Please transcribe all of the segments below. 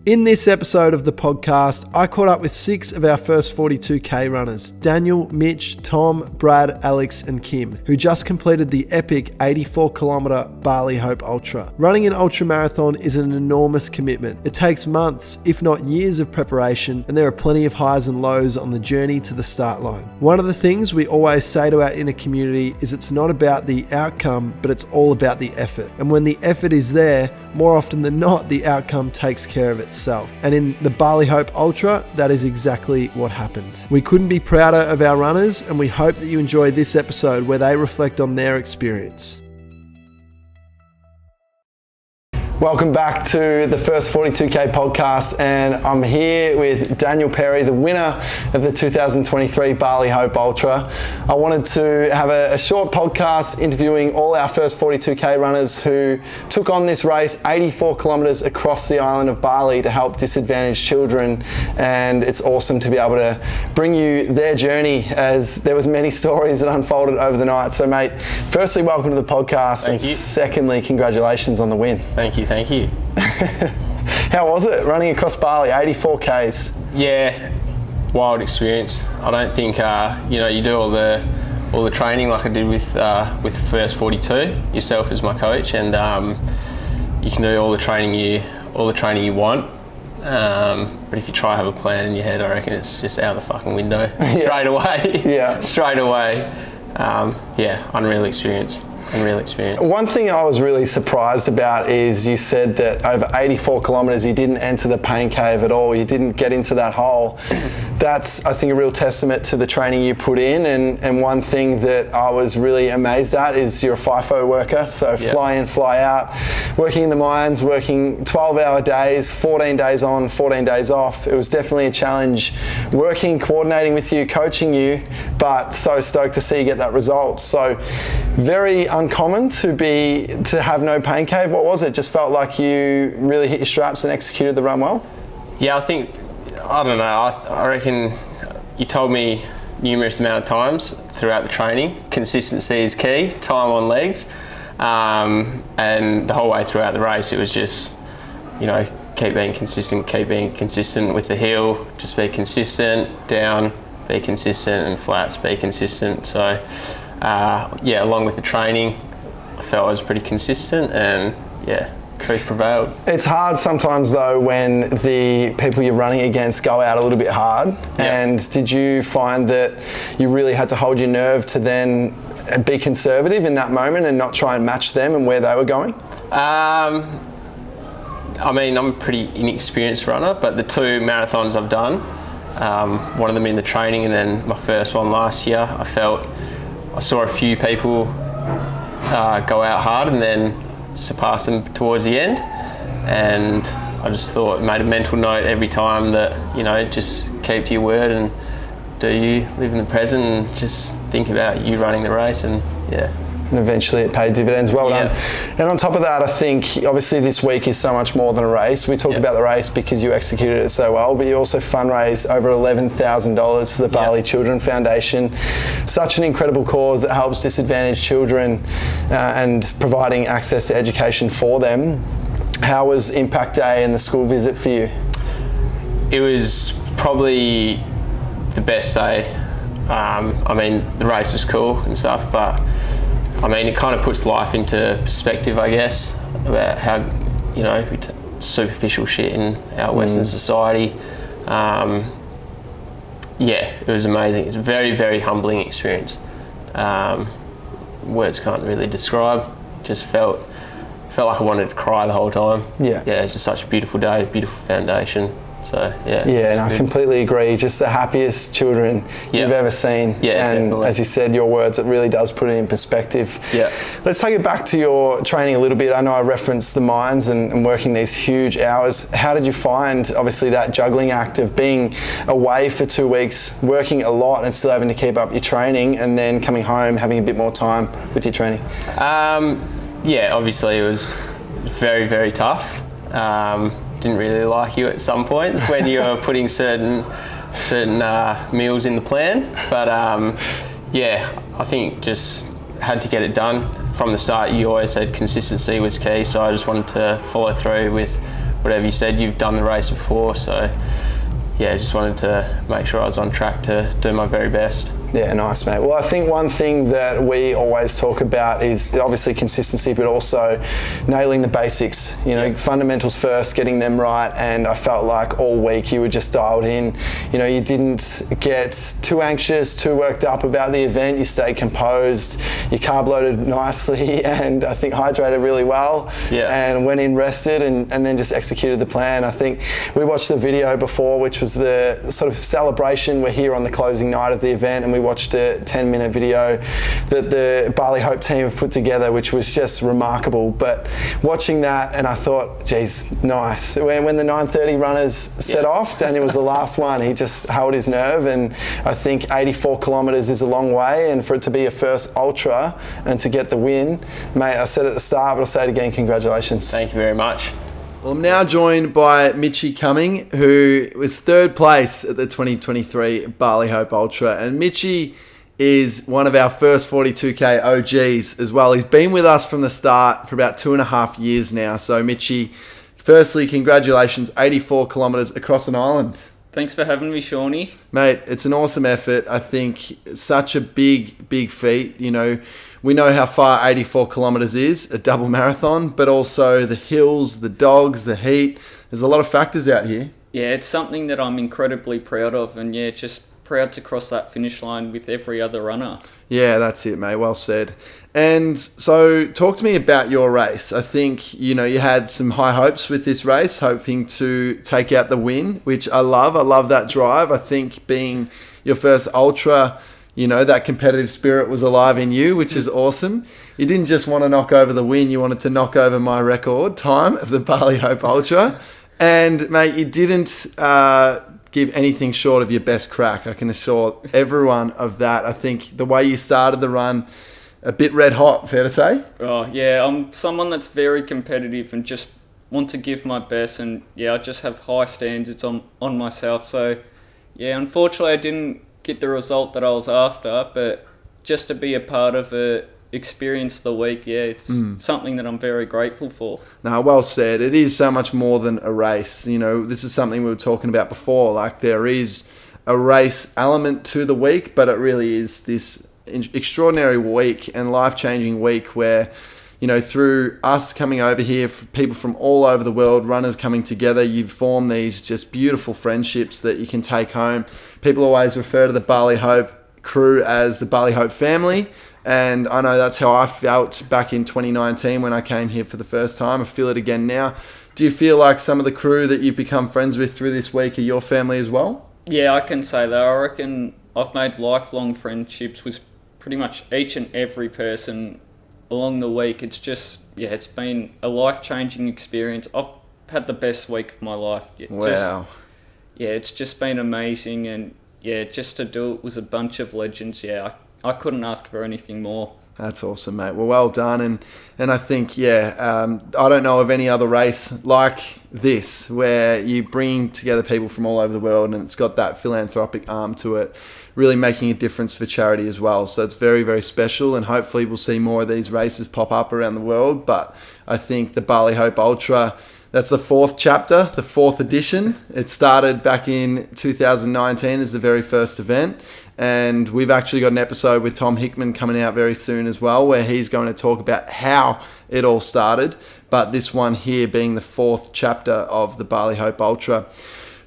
In this episode of the podcast, I caught up with 6 of our first 42k runners, Daniel, Mitch, Tom, Brad, Alex and Kim, who just completed the epic 84-kilometre Bali Hope Ultra. Running an ultra marathon is an enormous commitment. It takes months, if not years of preparation, and there are plenty of highs and lows on the journey to the start line. One of the things we always say to our inner community is it's not about the outcome, but it's all about the effort. And when the effort is there, more often than not, the outcome takes care of itself. And in the Bali Hope Ultra, that is exactly what happened. We couldn't be prouder of our runners, and we hope that you enjoy this episode where they reflect on their experience. Welcome back to the First 42k podcast, and I'm here with Daniel Perry, the winner of the 2023 Bali Hope Ultra. I wanted to have a short podcast interviewing all our first 42k runners who took on this race 84 kilometers across the island of Bali to help disadvantaged children, and it's awesome to be able to bring you their journey, as there was many stories that unfolded over the night. So mate, firstly, welcome to the podcast. Thank you. Secondly, congratulations on the win. Thank you. How was it running across Bali, 84 Ks? Yeah, wild experience. I don't think you do all the training like I did with the first 42. Yourself as my coach, and you can do all the training you want. But if you try to have a plan in your head, I reckon it's just out the fucking window straight away. Yeah, straight away. Unreal experience. One thing I was really surprised about is you said that over 84 kilometres you didn't enter the pain cave at all. You didn't get into that hole. That's, I think, a real testament to the training you put in. And one thing that I was really amazed at is you're a FIFO worker. So fly in, fly out, working in the mines, working 12-hour days, 14 days on, 14 days off. It was definitely a challenge working, coordinating with you, coaching you, but so stoked to see you get that result. So very uncommon to have no pain cave. What was it? Just felt like you really hit your straps and executed the run well? Yeah, I don't know. I reckon you told me numerous amount of times throughout the training, consistency is key, time on legs, and the whole way throughout the race it was just, keep being consistent with the hill, just be consistent, down, be consistent, and flats, be consistent. So along with the training, I felt I was pretty consistent, and truth prevailed. It's hard sometimes though when the people you're running against go out a little bit hard. And did you find that you really had to hold your nerve to then be conservative in that moment and not try and match them and where they were going? I'm a pretty inexperienced runner, but the 2 marathons I've done, one of them in the training and then my first one last year, I saw a few people go out hard and then surpass them towards the end, and I just made a mental note every time that just keep to your word and do you, live in the present, and just think about you running the race, and and eventually it paid dividends. Well done. And on top of that, I think obviously this week is so much more than a race. We talk about the race because you executed it so well, but you also fundraised over $11,000 for the Bali Children Foundation. Such an incredible cause that helps disadvantaged children and providing access to education for them. How was Impact Day and the school visit for you? It was probably the best day. The race was cool and stuff, but it kind of puts life into perspective, I guess, about how, superficial shit in our Western society. It was amazing. It's a very, very humbling experience. Words can't really describe. Just felt like I wanted to cry the whole time. It's just such a beautiful day, beautiful foundation. So and I completely agree. Just the happiest children you've ever seen. And definitely. As you said, your words, it really does put it in perspective. Let's take it back to your training a little bit. I know I referenced the mines and working these huge hours. How did you find, obviously, that juggling act of being away for 2 weeks, working a lot and still having to keep up your training, and then coming home, having a bit more time with your training? Obviously it was very, very tough. Didn't really like you at some points when you were putting certain meals in the plan, but I think just had to get it done from the start. You always said consistency was key, so I just wanted to follow through with whatever you said, you've done the race before, so yeah, just wanted to make sure I was on track to do my very best. Yeah, nice, mate. Well, I think one thing that we always talk about is obviously consistency, but also nailing the basics. You know, fundamentals first, getting them right. And I felt like all week you were just dialed in. You know, you didn't get too anxious, too worked up about the event. You stayed composed. You carb loaded nicely, and I think hydrated really well. Yeah. And went in rested, and then just executed the plan. I think we watched the video before, which was the sort of celebration. We're here on the closing night of the event, and we watched a 10-minute video that the Bali Hope team have put together, which was just remarkable. But watching that, and I thought, geez, nice. When the 9:30 runners set off, Daniel was the last one. He just held his nerve, and I think 84 kilometres is a long way, and for it to be a first ultra and to get the win, mate, I said at the start, but I'll say it again, congratulations. Thank you very much. Well, I'm now joined by Mitchie Cumming, who was third place at the 2023 Bali Hope Ultra. And Mitchie is one of our first 42k OGs as well. He's been with us from the start for about 2.5 years now. So Mitchie, firstly, congratulations, 84 kilometres across an island. Thanks for having me, Shawnee. Mate, it's an awesome effort. I think such a big feat. You know, we know how far 84 kilometres is, a double marathon, but also the hills, the dogs, the heat. There's a lot of factors out here. Yeah, it's something that I'm incredibly proud of, and yeah, just proud to cross that finish line with every other runner. Yeah, that's it, mate. Well said. And so talk to me about your race. I think, you know, you had some high hopes with this race, hoping to take out the win, which I love. I love that drive. I think being your first ultra, you know, that competitive spirit was alive in you, which is awesome. You didn't just want to knock over the win, you wanted to knock over my record time of the Bali Hope Ultra. And, mate, you didn't give anything short of your best crack. I can assure everyone of that. I think the way you started the run, a bit red hot, fair to say? Oh, yeah, I'm someone that's very competitive and just want to give my best, and yeah, I just have high standards on myself. So, yeah, unfortunately I didn't get the result that I was after, but just to be a part of it, experience the week, yeah, it's something that I'm very grateful for. No, well said. It is so much more than a race. You know, this is something we were talking about before. Like, there is a race element to the week, but it really is this extraordinary week and life-changing week where, you know, through us coming over here, people from all over the world, runners coming together, you've formed these just beautiful friendships that you can take home. People always refer to the Bali Hope crew as the Bali Hope family. And I know that's how I felt back in 2019 when I came here for the first time. I feel it again now. Do you feel like some of the crew that you've become friends with through this week are your family as well? Yeah, I can say that. I reckon I've made lifelong friendships with pretty much each and every person along the week. It's just, yeah, it's been a life-changing experience. I've had the best week of my life. Wow. It's just been amazing, and yeah, just to do it with a bunch of legends, yeah, I couldn't ask for anything more. That's awesome, mate. Well done. And I think, I don't know of any other race like this where you bring together people from all over the world and it's got that philanthropic arm to it, really making a difference for charity as well. So it's very, very special, and hopefully we'll see more of these races pop up around the world. But I think the Bali Hope Ultra, that's the 4th chapter, the 4th edition. It started back in 2019 as the very first event. And we've actually got an episode with Tom Hickman coming out very soon as well, where he's going to talk about how it all started. But this one here being the 4th chapter of the Bali Hope Ultra.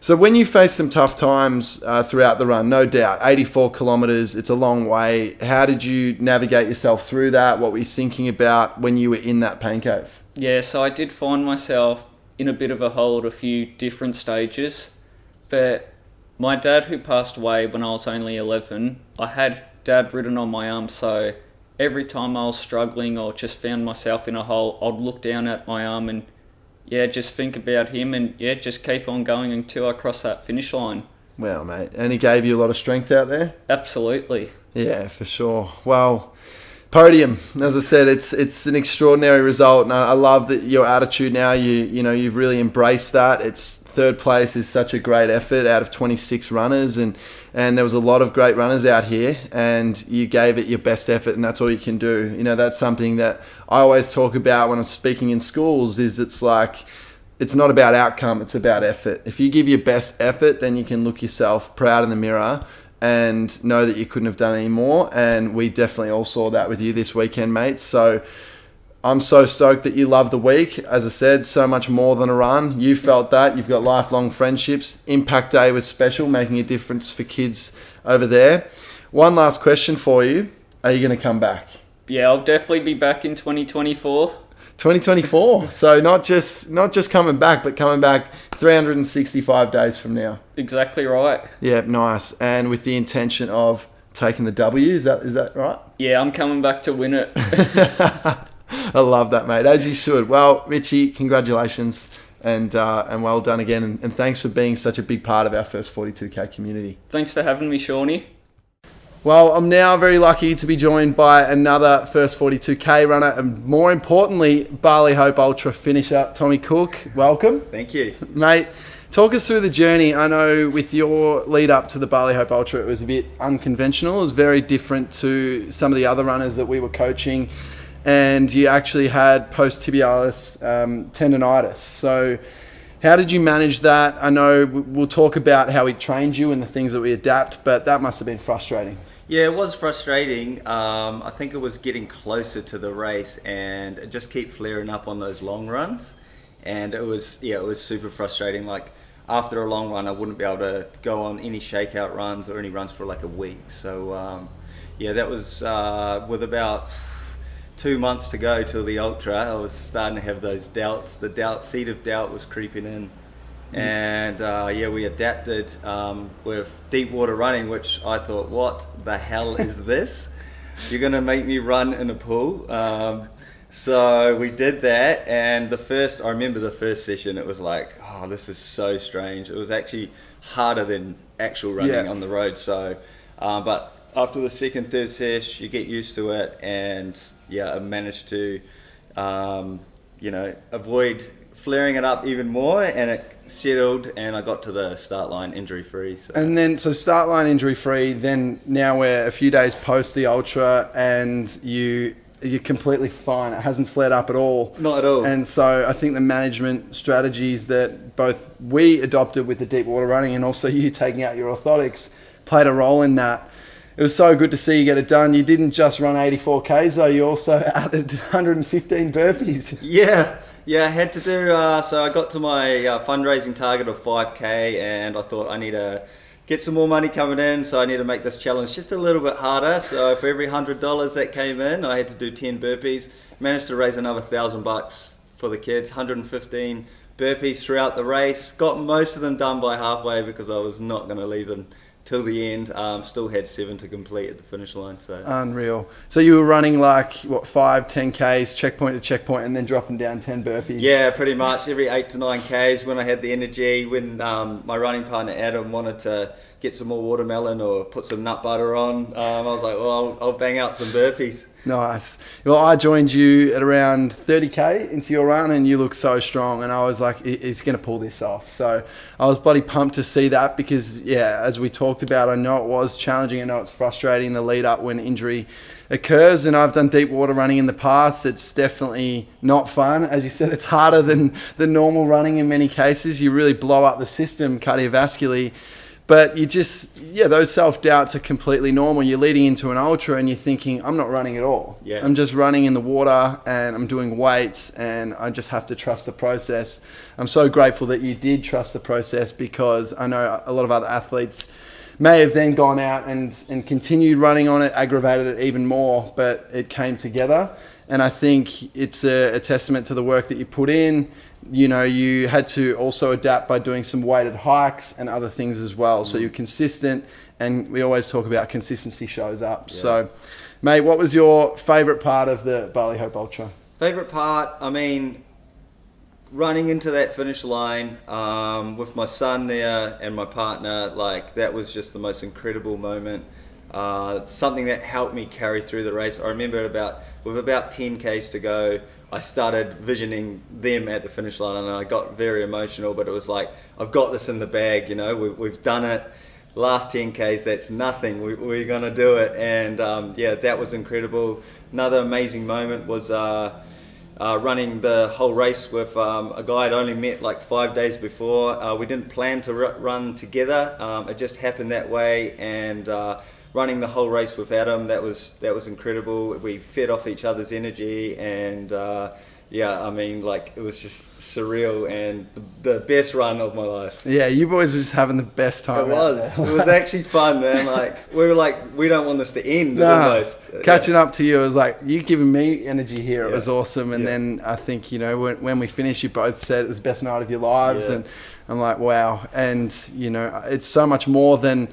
So when you face some tough times throughout the run, no doubt, 84 kilometres, it's a long way. How did you navigate yourself through that? What were you thinking about when you were in that pain cave? Yeah, so I did find myself in a bit of a hole at a few different stages, but my dad, who passed away when I was only 11, I had Dad written on my arm, so every time I was struggling or just found myself in a hole, I'd look down at my arm and just think about him and just keep on going until I cross that finish line. Wow, mate. And he gave you a lot of strength out there? Absolutely. Yeah, for sure. Well, podium, as I said, it's an extraordinary result, and I love that your attitude now. You've really embraced that. It's 3rd place is such a great effort out of 26 runners, and there was a lot of great runners out here, and you gave it your best effort, and that's all you can do. You know, that's something that I always talk about when I'm speaking in schools. Is it's it's not about outcome, it's about effort. If you give your best effort, then you can look yourself proud in the mirror and know that you couldn't have done any more. And we definitely all saw that with you this weekend, mate. So I'm so stoked that you love the week. As I said, so much more than a run. You felt that. You've got lifelong friendships. Impact Day was special, making a difference for kids over there. One last question for you. Are you going to come back? Yeah, I'll definitely be back in 2024. 2024. So not just coming back, but coming back 365 days from now. Exactly right. Yeah, nice. And with the intention of taking the W, is that right? Yeah, I'm coming back to win it. I love that, mate. As you should. Well, Richie, congratulations and well done again. And thanks for being such a big part of our First 42k community. Thanks for having me, Shawnee. Well, I'm now very lucky to be joined by another First 42k runner and more importantly, Bali Hope Ultra finisher, Tommy Cook. Welcome. Thank you. Mate, talk us through the journey. I know with your lead up to the Bali Hope Ultra, it was a bit unconventional. It was very different to some of the other runners that we were coaching. And you actually had post-tibialis tendonitis. So how did you manage that? I know we'll talk about how we trained you and the things that we adapt, but that must have been frustrating. Yeah, it was frustrating. I think it was getting closer to the race and it just kept flaring up on those long runs. And it was super frustrating. Like after a long run, I wouldn't be able to go on any shakeout runs or any runs for like a week. So that was with about 2 months to go till the ultra. I was starting to have those doubts. The seed of doubt was creeping in, and we adapted with deep water running, which I thought, what the hell is this? You're gonna make me run in a pool? So we did that, and I remember the first session. It was like, oh, this is so strange. It was actually harder than actual running on the road. So, but after the second, third session, you get used to it, and I managed to, avoid flaring it up even more, and it settled, and I got to the start line injury free. So start line injury free. Then now we're a few days post the ultra, and you're completely fine. It hasn't flared up at all. Not at all. And so I think the management strategies that both we adopted with the deep water running, and also you taking out your orthotics, played a role in that. It was so good to see you get it done. You didn't just run 84Ks though, you also added 115 burpees. Yeah, I had to do, so I got to my fundraising target of 5K, and I thought I need to get some more money coming in, so I need to make this challenge just a little bit harder. So for every $100 that came in, I had to do 10 burpees. Managed to raise another $1,000 for the kids, 115 burpees throughout the race. Got most of them done by halfway because I was not going to leave them till the end. Still had 7 to complete at the finish line. So unreal. So you were running like 5, 10Ks, checkpoint to checkpoint, and then dropping down 10 burpees. Yeah, pretty much every 8 to 9Ks when I had the energy. When my running partner Adam wanted to get some more watermelon or put some nut butter on, I was like, well, I'll bang out some burpees. Nice. Well, I joined you at around 30k into your run, and you look so strong, and I was like, he's going to pull this off. So I was bloody pumped to see that because, as we talked about, I know it was challenging. I know it's frustrating the lead up when injury occurs, and I've done deep water running in the past. It's definitely not fun. As you said, it's harder than the normal running in many cases. You really blow up the system cardiovascularly. But you just, those self-doubts are completely normal. You're leading into an ultra and you're thinking, I'm not running at all. Yeah. I'm just running in the water and I'm doing weights and I just have to trust the process. I'm so grateful that you did trust the process, because I know a lot of other athletes may have then gone out and continued running on it, aggravated it even more, but it came together. And I think it's a testament to the work that you put in. You had to also adapt by doing some weighted hikes and other things as well. So you're consistent, and we always talk about consistency shows up. Yeah. So, mate, what was your favourite part of the Bali Hope Ultra? Favourite part, running into that finish line with my son there and my partner, that was just the most incredible moment. Something that helped me carry through the race. I remember with about 10Ks to go, I started visioning them at the finish line, and I got very emotional, but it was like, I've got this in the bag, we've done it. Last 10Ks, that's nothing, we're going to do it. And that was incredible. Another amazing moment was running the whole race with a guy I'd only met like 5 days before. We didn't plan to run together. It just happened that way, and running the whole race with Adam, that was incredible. We fed off each other's energy, and yeah, I mean, like, it was just surreal and the best run of my life. Yeah, you boys were just having the best time. It was actually fun, man. Like, we were like, we don't want this to end. No, almost. catching up to you, it was like, you giving me energy here. It Yeah. was awesome. And Yeah. then I think, you know, when we finished, you both said it was the best night of your lives. Yeah. And I'm like, wow. And, you know, it's so much more than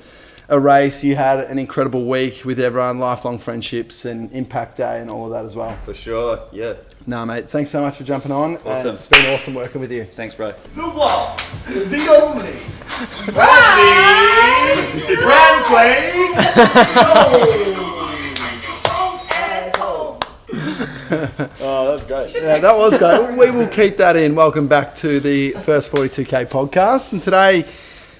a race. You had an incredible week with everyone, lifelong friendships and impact day and all of that as well. For sure, yeah. No, mate, thanks so much for jumping on. Awesome. And it's been awesome working with you. Thanks, bro. The one, the only, Brad Flames. Oh, that's great. Yeah, that was great. We will keep that in. Welcome back to the First 42k podcast. And today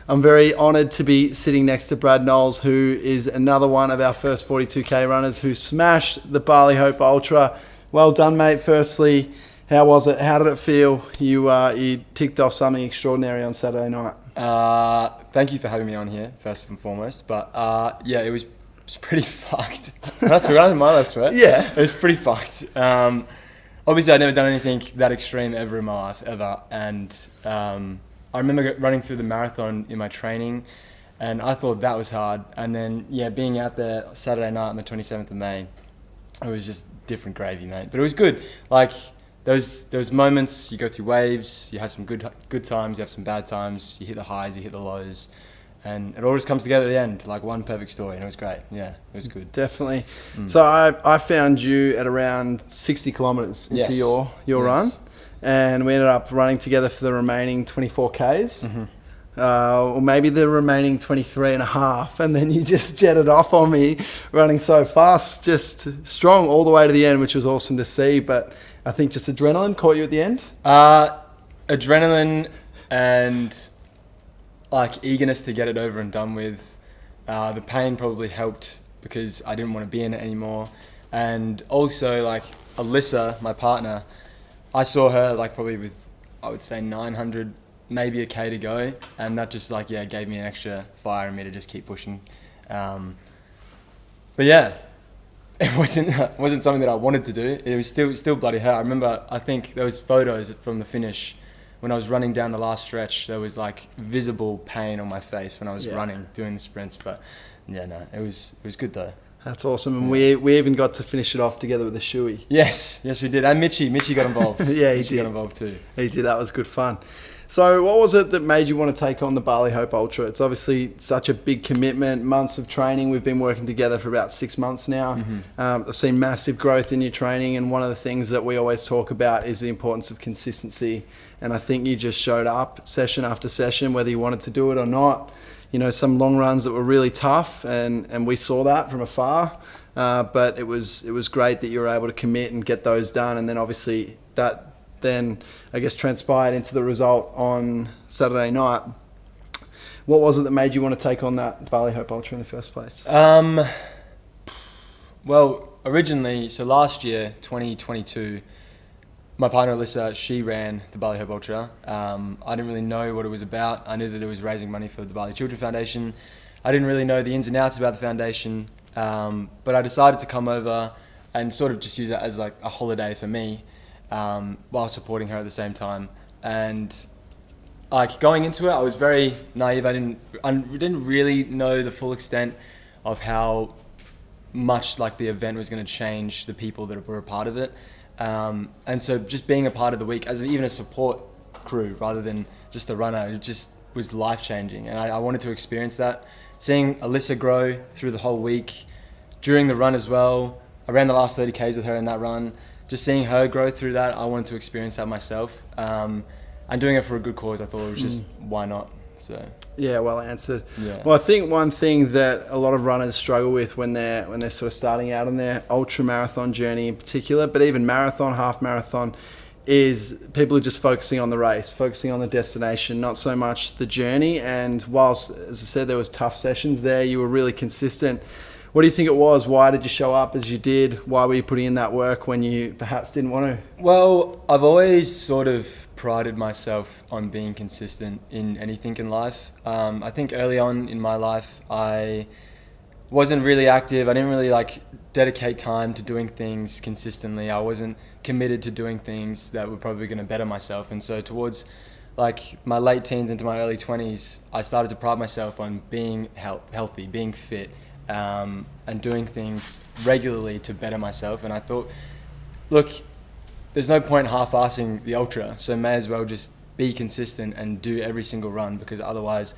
I'm very honoured to be sitting next to Brad Knowles, who is another one of our First 42k runners who smashed the Bali Hope Ultra. Well done, mate. Firstly, how was it? How did it feel? You ticked off something extraordinary on Saturday night. Thank you for having me on here, first and foremost. But yeah, it was pretty fucked. That's right, my last sweat. Yeah. It was pretty fucked. Obviously, I'd never done anything that extreme ever in my life, ever. And I remember running through the marathon in my training, and I thought that was hard. And then, yeah, being out there Saturday night on the 27th of May, it was just different gravy, mate. But it was good. Like, those moments, you go through waves, you have some good times, you have some bad times, you hit the highs, you hit the lows, and it all just comes together at the end, like one perfect story, and it was great. Yeah, it was good. Definitely. So I found you at around 60 kilometres into Yes. your Yes. run, and we ended up running together for the remaining 24Ks. Or maybe the remaining 23 and a half, and then you just jetted off on me running so fast, just strong all the way to the end, which was awesome to see. But I think just adrenaline caught you at the end. Adrenaline and like eagerness to get it over and done with. The pain probably helped because I didn't want to be in it anymore. And also, like, Alyssa, my partner, I saw her like probably with, I would say, 900, maybe a K to go, and that just like, yeah, gave me an extra fire in me to just keep pushing. But yeah, it wasn't something that I wanted to do. It was still bloody hell. I remember, I think there was photos from the finish when I was running down the last stretch. There was like visible pain on my face when I was running, doing the sprints. But yeah, no, it was good though. That's awesome. And we even got to finish it off together with the shoey. Yes, we did. And Mitchie got involved. Yeah, he Mitchie did. got involved too. He did. That was good fun. So what was it that made you want to take on the Bali Hope Ultra? It's obviously such a big commitment, months of training. We've been working together for about 6 months now. I've seen massive growth in your training, and one of the things that we always talk about is the importance of consistency. And I think you just showed up session after session, whether you wanted to do it or not. You know, some long runs that were really tough, and we saw that from afar. But it was great that you were able to commit and get those done. And then obviously that then, I guess, transpired into the result on Saturday night. What was it that made you want to take on that Bali Hope Ultra in the first place? Well, originally, so last year, 2022, my partner Alyssa, she ran the Bali Hope Ultra. I didn't really know what it was about. I knew that it was raising money for the Bali Children Foundation. I didn't really know the ins and outs about the foundation, but I decided to come over and sort of just use it as like a holiday for me, while supporting her at the same time. And like going into it, I was very naive. I didn't really know the full extent of how much like the event was going to change the people that were a part of it. And so just being a part of the week as even a support crew rather than just a runner, it just was life-changing. And I wanted to experience that. Seeing Alyssa grow through the whole week, during the run as well. I ran the last 30 Ks with her in that run. Just seeing her grow through that, I wanted to experience that myself. And doing it for a good cause, I thought it was just, why not? So Yeah, well answered. Yeah. Well, I think one thing that a lot of runners struggle with when they're sort of starting out on their ultra marathon journey in particular, but even marathon, half marathon, is people are just focusing on the race, focusing on the destination, not so much the journey. And whilst, as I said, there was tough sessions there, you were really consistent. What do you think it was? Why did you show up as you did? Why were you putting in that work when you perhaps didn't want to? Well, I've always sort of prided myself on being consistent in anything in life. I think early on in my life, I wasn't really active. I didn't really dedicate time to doing things consistently. I wasn't committed to doing things that were probably going to better myself. And so towards my late teens into my early 20s, I started to pride myself on being healthy, being fit, and doing things regularly to better myself. And I thought, look, there's no point half-assing the ultra, so may as well just be consistent and do every single run, because otherwise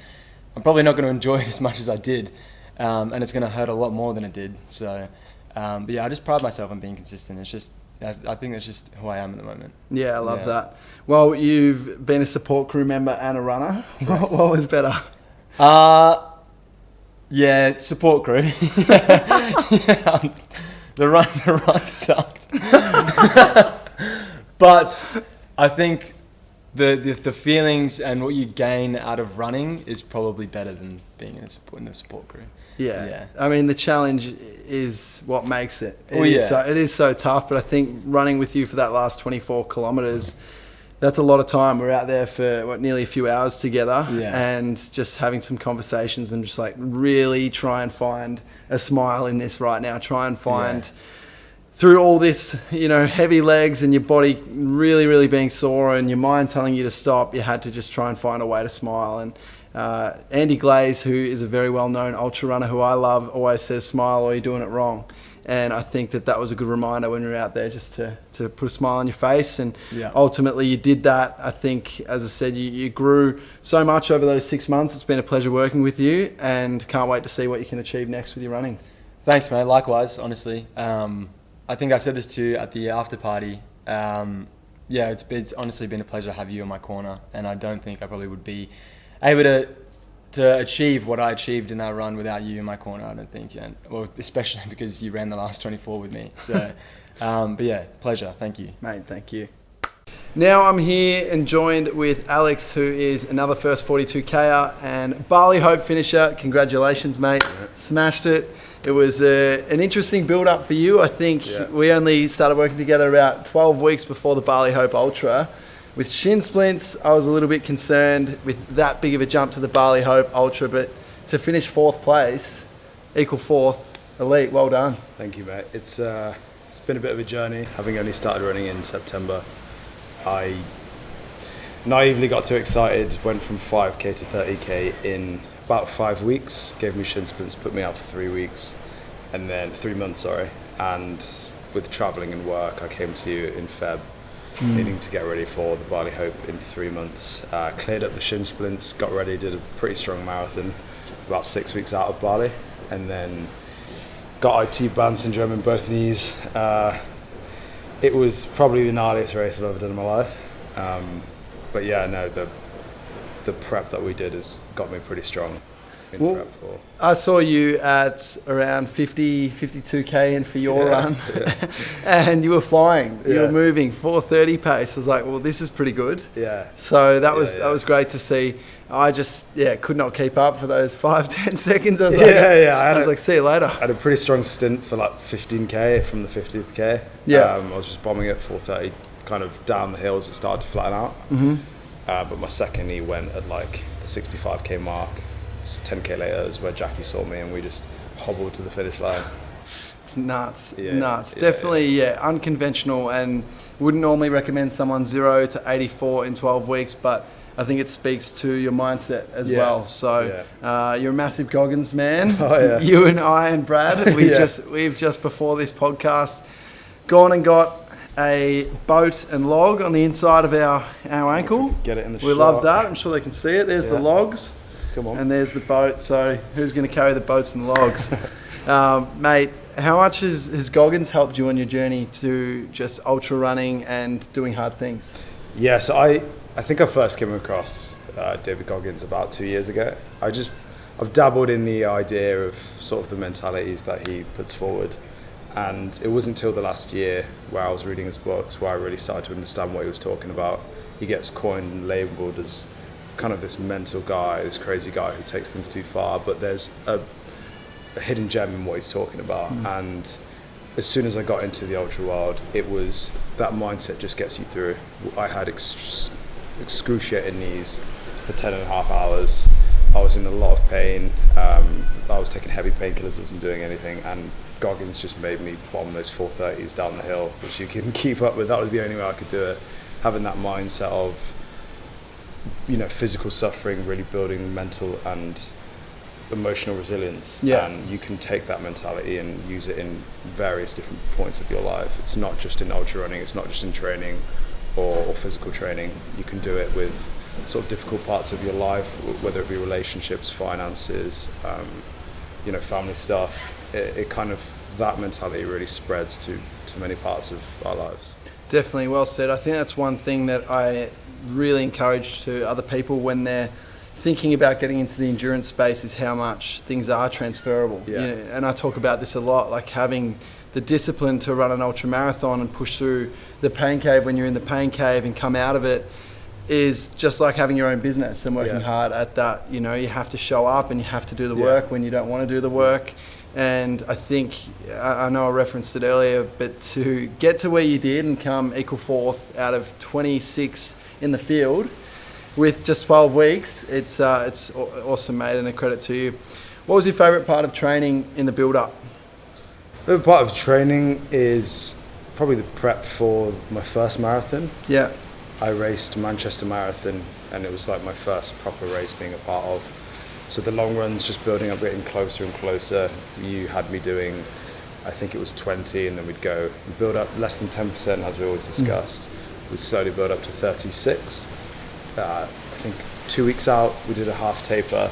I'm probably not going to enjoy it as much as I did, and it's going to hurt a lot more than it did. So, but yeah, I just pride myself on being consistent. It's just, I think that's just who I am at the moment. Yeah, I love that. Well, you've been a support crew member and a runner. What was better? Yeah, support crew. Yeah, the run sucked. But I think the feelings and what you gain out of running is probably better than being in the support crew. Yeah. I mean, the challenge is what makes it. It is so tough, but I think running with you for that last 24 kilometres, that's a lot of time. We're out there for nearly a few hours together, and just having some conversations and just really try and find a smile in this right now. Try and find through all this, heavy legs and your body really, really being sore and your mind telling you to stop. You had to just try and find a way to smile. And Andy Glaze, who is a very well-known ultra runner who I love, always says, "Smile or you're doing it wrong." And I think that was a good reminder when we were out there, just to put a smile on your face. And ultimately you did that. I think, as I said, you grew so much over those 6 months. It's been a pleasure working with you, and can't wait to see what you can achieve next with your running. Thanks, mate. Likewise, honestly. I think I said this to you at the after party. It's honestly been a pleasure to have you in my corner, and I don't think I probably would be able to achieve what I achieved in that run without you in my corner. I don't think, well, especially because you ran the last 24 with me. So, but yeah, pleasure. Thank you, mate. Thank you. Now I'm here and joined with Alex, who is another first 42K'er and Bali Hope finisher. Congratulations, mate. Smashed it. It was an interesting build-up for you. I think we only started working together about 12 weeks before the Bali Hope Ultra. With shin splints, I was a little bit concerned with that big of a jump to the Bali Hope Ultra, but to finish 4th place, equal 4th, elite, well done. Thank you, mate. It's been a bit of a journey. Having only started running in September, I naively got too excited, went from 5k to 30k in about 5 weeks, gave me shin splints, put me out for 3 weeks, and then 3 months, and with travelling and work, I came to you in Feb, needing to get ready for the Bali Hope in 3 months. Cleared up the shin splints, got ready, did a pretty strong marathon about 6 weeks out of Bali, and then got IT band syndrome in both knees. It was probably the gnarliest race I've ever done in my life. But yeah, no, the prep that we did has got me pretty strong. I saw you at around 52k in for your run, and you were flying. You were moving 4:30 pace. I was like, well, this is pretty good. Yeah. So that was great to see. I just could not keep up for those 5-10 seconds. I was like, see you later. I had a pretty strong stint for 15k from the 50th k. I was just bombing at 4:30, kind of down the hills. It started to flatten out. But my second knee went at the 65k mark. 10k later is where Jackie saw me, and we just hobbled to the finish line. It's nuts. Definitely unconventional, and wouldn't normally recommend someone 0 to 84 in 12 weeks, but I think it speaks to your mindset as well. So you're a massive Goggins man. You and I and Brad, we've just before this podcast gone and got a boat and log on the inside of our ankle. Get it in the shot. We love that. I'm sure they can see it. There's the logs. Come on. And there's the boat. So who's going to carry the boats and the logs? Mate, how much has Goggins helped you on your journey to just ultra running and doing hard things? Yeah, so I think I first came across David Goggins about 2 years ago. I've dabbled in the idea of sort of the mentalities that he puts forward. And it wasn't until the last year where I was reading his books where I really started to understand what he was talking about. He gets coined and labelled as kind of this mental guy, this crazy guy who takes things too far, but there's a hidden gem in what he's talking about. And as soon as I got into the ultra world, it was that mindset just gets you through. I had excruciating knees for 10.5 hours. I was in a lot of pain. I was taking heavy painkillers. I wasn't doing anything, and Goggins just made me bomb those 430s down the hill, which you can keep up with. That was the only way I could do it. Having that mindset of, physical suffering, really building mental and emotional resilience. Yeah. And you can take that mentality and use it in various different points of your life. It's not just in ultra running, it's not just in training or physical training. You can do it with sort of difficult parts of your life, whether it be relationships, finances, family stuff. It kind of, that mentality really spreads to many parts of our lives. Definitely, well said. I think that's one thing that I really encourage to other people when they're thinking about getting into the endurance space, is how much things are transferable. Yeah. And I talk about this a lot, like having the discipline to run an ultra marathon and push through the pain cave when you're in the pain cave and come out of it is just like having your own business and working hard at that. You have to show up and you have to do the work when you don't want to do the work. And I think, I know I referenced it earlier, but to get to where you did and come equal fourth out of 26 in the field with just 12 weeks, it's awesome, mate, and a credit to you. What was your favourite part of training in the build-up? Favorite part of training is probably the prep for my first marathon. Yeah. I raced Manchester Marathon, and it was like my first proper race being a part of. So the long runs, just building up, getting closer and closer. You had me doing, I think it was 20, and then we'd build up less than 10%, as we always discussed. We'd slowly build up to 36. I think 2 weeks out, we did a half taper.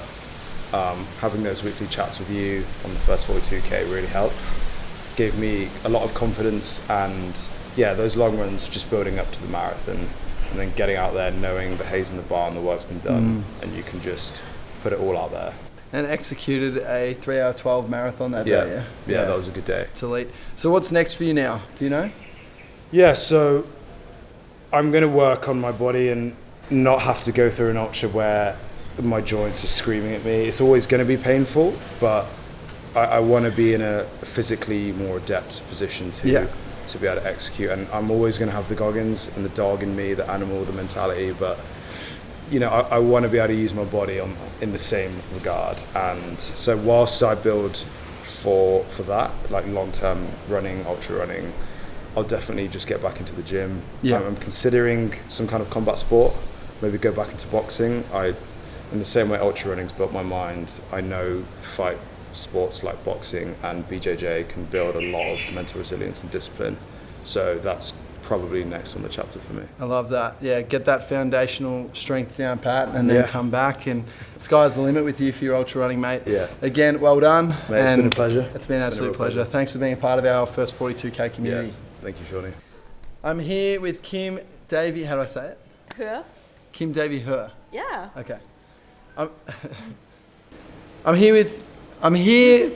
Having those weekly chats with you on the first 42k really helped. Gave me a lot of confidence, and those long runs, just building up to the marathon, and then getting out there, knowing the hay's in the barn, the work's been done, and you can just put it all out there. And executed a 3:12 marathon that day. Yeah, that was a good day. It's elite. So what's next for you now? Do you know? Yeah, so I'm going to work on my body and not have to go through an ultra where my joints are screaming at me. It's always going to be painful, but I want to be in a physically more adept position to be able to execute. And I'm always going to have the Goggins and the dog in me, the animal, the mentality, but I want to be able to use my body in the same regard. And so whilst I build for that, like long-term running, ultra running, I'll definitely just get back into the gym. I'm considering some kind of combat sport, maybe go back into boxing. In the same way ultra running's built my mind, I know fight sports like boxing and BJJ can build a lot of mental resilience and discipline. So that's probably next on the chapter for me. I love that. Yeah, get that foundational strength down pat and then come back, and sky's the limit with you for your ultra running, mate. Yeah. Again, well done. Mate, it's been a pleasure. It's been an absolute pleasure. Thanks for being a part of our first 42k community. Yeah. Thank you, Shawnee. I'm here with Kim Davey. How do I say it? Her? Kim Davey Her. Yeah. Okay. I'm here.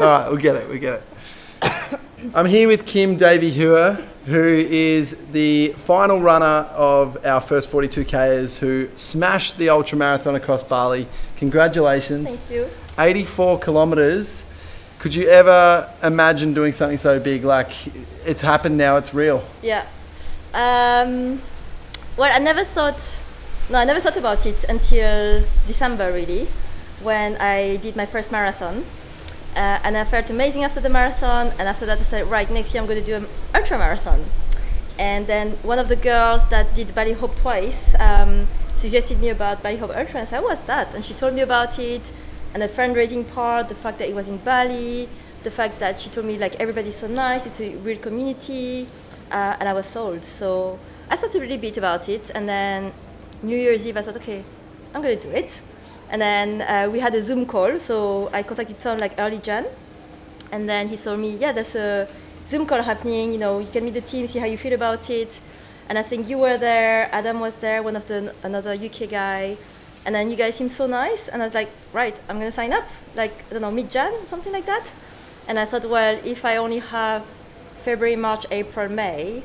All right, we get it. I'm here with Kim Davey Hua, who is the final runner of our first 42Kers, who smashed the ultra marathon across Bali. Congratulations. Thank you. 84 kilometers. Could you ever imagine doing something so big? Like, it's happened now, it's real. Yeah. Well, I never thought about it until December, really, when I did my first marathon. And I felt amazing after the marathon. And after that, I said, right, next year I'm going to do an ultra marathon. And then one of the girls that did Bali Hope twice suggested me about Bali Hope Ultra. And I said, what's that? And she told me about it, and the fundraising part, the fact that it was in Bali, the fact that she told me, like, everybody's so nice, it's a real community, and I was sold. So I thought a little bit about it, and then New Year's Eve, I thought, okay, I'm going to do it. And then we had a Zoom call, so I contacted Tom like early Jan, and then he told me, yeah, there's a Zoom call happening, you can meet the team, see how you feel about it. And I think you were there, Adam was there, another UK guy, and then you guys seemed so nice, and I was like, right, I'm going to sign up, like, I don't know, mid-Jan, something like that. And I thought, well, if I only have February, March, April, May,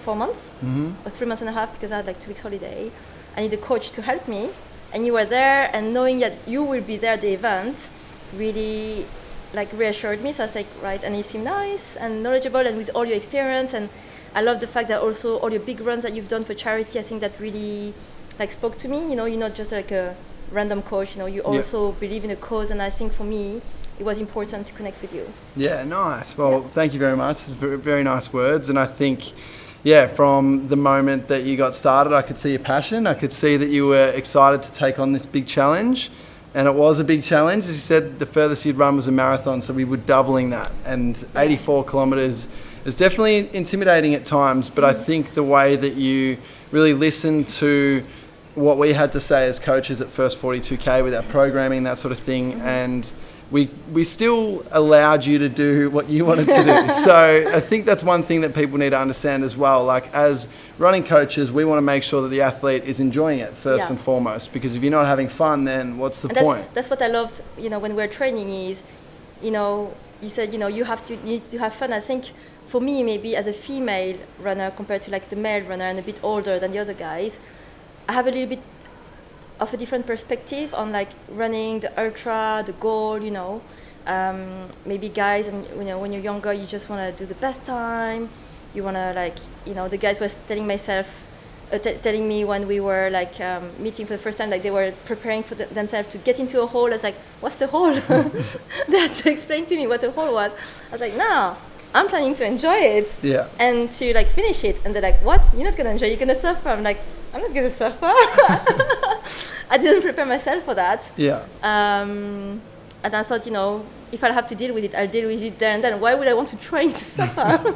4 months, or 3 months and a half, because I had like 2 weeks holiday, I need a coach to help me. and you were there, and knowing that you will be there at the event really like reassured me. So I was like, right, and you seem nice and knowledgeable, and with all your experience, and I love the fact that also all your big runs that you've done for charity, I think that really like spoke to me. You know, you're not just like a random coach, you know, you also believe in a cause, and I think for me it was important to connect with you. Yeah, nice. Well, thank you very much. It's very, very nice words, and I think, yeah, from the moment that you got started, I could see your passion. I could see that you were excited to take on this big challenge, and it was a big challenge. As you said, the furthest you'd run was a marathon, so we were doubling that, and 84 kilometers is definitely intimidating at times, but I think the way that you really listened to what we had to say as coaches at Fist42k with our programming, that sort of thing, and we still allowed you to do what you wanted to do. So I think that's one thing that people need to understand as well. Like, as running coaches, we want to make sure that the athlete is enjoying it first and foremost, because if you're not having fun, then what's the point? That's what I loved, you know, when we're training is, you know, you said, you know, you need to have fun. I think for me, maybe as a female runner compared to like the male runner and a bit older than the other guys, I have a little bit of a different perspective on like running the ultra, the goal, you know. Maybe guys, and you know, when you're younger, you just want to do the best time. You want to like, you know, the guys was telling me when we were like meeting for the first time, like they were preparing for themselves to get into a hole. I was like, what's the hole? They had to explain to me what the hole was. I was like, no, I'm planning to enjoy it and to like finish it. And they're like, what? You're not going to enjoy it, you're going to suffer. I'm like, I'm not going to suffer. I didn't prepare myself for that. And I thought, you know, if I have to deal with it, I'll deal with it there and then. Why would I want to train to suffer?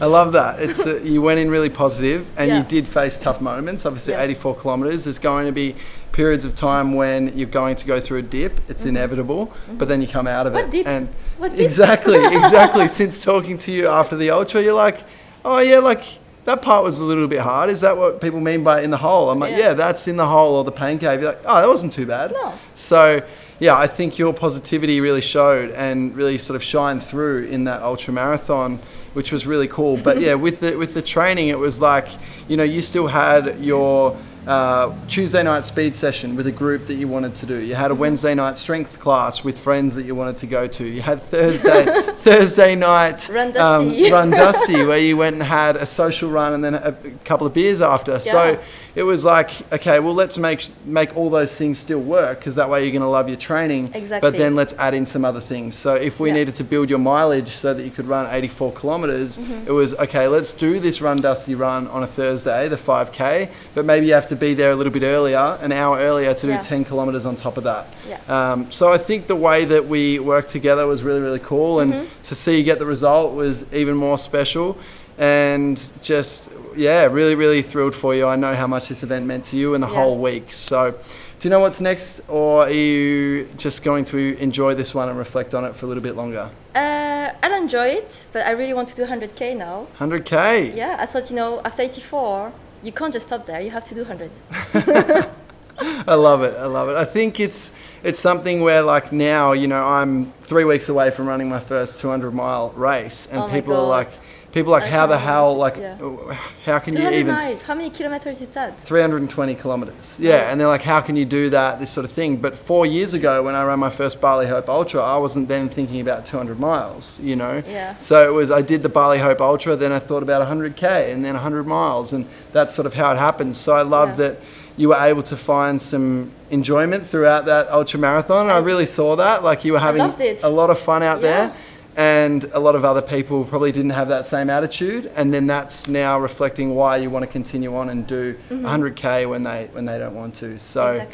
I love that. It's you went in really positive, and you did face tough moments. Obviously, 84 kilometers. There's going to be periods of time when you're going to go through a dip. It's inevitable, but then you come out of it. Dip? And What dip? exactly. Since talking to you after the ultra, you're like, oh yeah, like that part was a little bit hard. Is that what people mean by in the hole? I'm like, yeah, that's in the hole or the pain cave. You're like, oh, that wasn't too bad. No. So yeah, I think your positivity really showed and really sort of shined through in that ultra marathon, which was really cool. But yeah, with the training, it was like, you know, you still had your Tuesday night speed session with a group that you wanted to do. You had a Wednesday night strength class with friends that you wanted to go to. You had Thursday night Run Dusty, where you went and had a social run and then a couple of beers after. Yeah. So it was like, okay, well, let's make all those things still work, because that way you're going to love your training. Exactly. But then let's add in some other things. So if we needed to build your mileage so that you could run 84 kilometers, it was, okay, let's do this Run Dusty run on a Thursday, the 5K, but maybe you have to be there a little bit earlier, an hour earlier, to do 10 kilometers on top of that. So I think the way that we worked together was really, really cool, and to see you get the result was even more special. And just, really, really thrilled for you. I know how much this event meant to you and the whole week. So do you know what's next, or are you just going to enjoy this one and reflect on it for a little bit longer? I'll enjoy it, but I really want to do 100k now. 100k? Yeah, I thought, you know, after 84, you can't just stop there. You have to do 100. I love it. I think it's something where, like, now, you know, I'm 3 weeks away from running my first 200-mile race, and people are like, how the hell, like, how can you 200 even... miles. How many kilometers is that? 320 kilometers. Yeah, and they're like, how can you do that, this sort of thing? But 4 years ago, when I ran my first Bali Hope Ultra, I wasn't then thinking about 200 miles, you know? Yeah. So it was, I did the Bali Hope Ultra, then I thought about 100k, and then 100 miles, and that's sort of how it happens. So I love that you were able to find some enjoyment throughout that ultra marathon. I really saw that, like, you were having a lot of fun out there. And a lot of other people probably didn't have that same attitude, and then that's now reflecting why you want to continue on and do 100k when they don't want to. So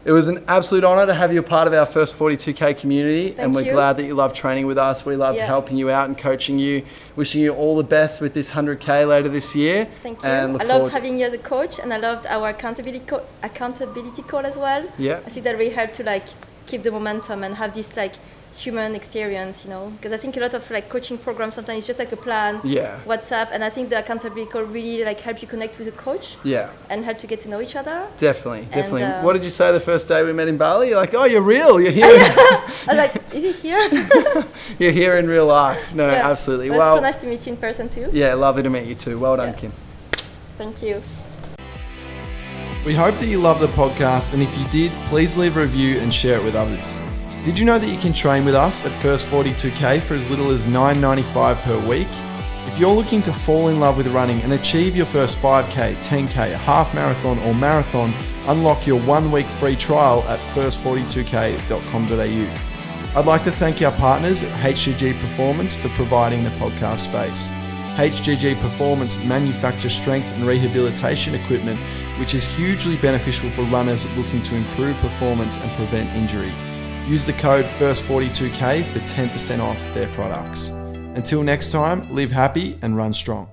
it was an absolute honour to have you a part of our Fist42k community, and we're glad that you love training with us. We loved helping you out and coaching you. Wishing you all the best with this 100k later this year. Thank you. I loved having you as a coach, and I loved our accountability call as well. Yeah. I think that really helped to like keep the momentum and have this like human experience, you know, because I think a lot of like coaching programs sometimes it's just like a plan, WhatsApp, and I think the accountability call really like help you connect with a coach, and help to get to know each other. Definitely. And, what did you say the first day we met in Bali? You're like, oh, you're real, you're here. I was like, is he here? You're here in real life. No, absolutely. Well, it's so nice to meet you in person too. Yeah, lovely to meet you too. Well done, Kim. Thank you. We hope that you love the podcast, and if you did, please leave a review and share it with others. Did you know that you can train with us at Fist42k for as little as $9.95 per week? If you're looking to fall in love with running and achieve your first 5k, 10k, half marathon or marathon, unlock your 1 week free trial at fist42k.com.au. I'd like to thank our partners at HGG Performance for providing the podcast space. HGG Performance manufactures strength and rehabilitation equipment, which is hugely beneficial for runners looking to improve performance and prevent injury. Use the code FIRST42K for 10% off their products. Until next time, live happy and run strong.